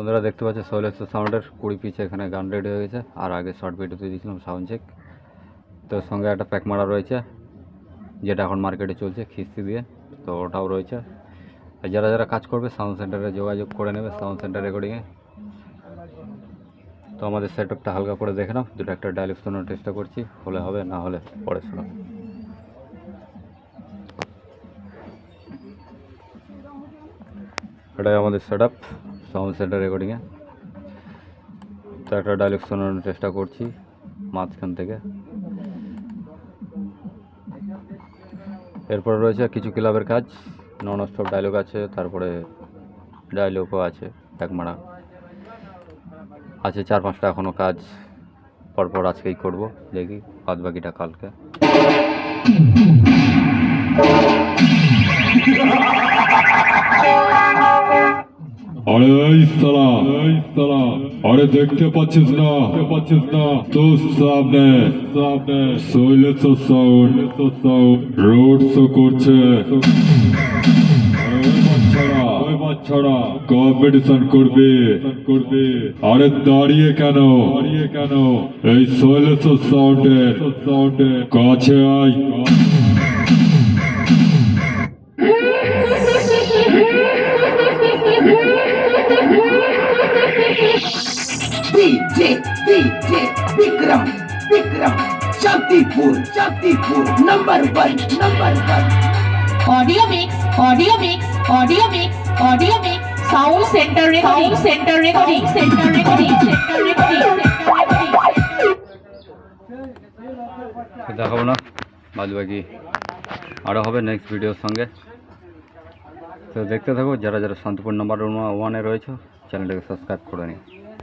বন্ধুরা দেখতে পাচ্ছে শৈলেশ্বর সাউন্ডের 20 পিস এখানে গান রেডি হয়ে গেছে। আর আগে শর্ট ভিডিওতে দিয়েছিলাম সাউন্ড চেক, তো সঙ্গে একটা প্যাক মারা রয়েছে যেটা এখন মার্কেটে চলছে খিস্তি দিয়ে, তো ওটাও রয়েছে। আর যারা যারা কাজ করবে সাউন্ড সেন্টারে যোগাযোগ করে নেবে, সাউন্ড সেন্টার রেকর্ডিংয়ে। তো আমাদের সেট আপটা হালকা করে দেখে নাও, দুটো একটা ডায়লগ শোনার চেষ্টা করছি, হলে হবে না হলে পরে শোনাব। এটাই আমাদের সেট আপ সাউন্ড সেন্টার রেকর্ডিংয়ে। তো একটা ডায়লগ শোনানোর চেষ্টা করছি মাঝখান থেকে। এরপর রয়েছে কিছু ক্লাবের কাজ, নন স্টপ ডায়লগ আছে, তারপরে ডায়লগও আছে, প্যাক মারা আছে, 4-5টা এখনও কাজ পরপর আজকেই করব, দেখি বাদ বাকিটা কালকে। আরে এই সালা আরে দেখতে পাচ্ছিস না তোর সামনে শৈলেশ্বর সাউন্ড রোড শো করছে। ওই বাচ্চারা কম্পিটিশন করবে। আরে দাঁড়িয়ে কেন এই শৈলেশ্বর সাউন্ডের কাছে আয়। DJ Vikram Shantipur number one audio mix sound center recording দেখাবো না, বাদ বাকি আরও হবে নেক্সট ভিডিওর সঙ্গে। তো দেখতে থাকো, যারা যারা শান্তিপুর নাম্বার 1-এ রয়েছে চ্যানেলটাকে সাবস্ক্রাইব করে নিও।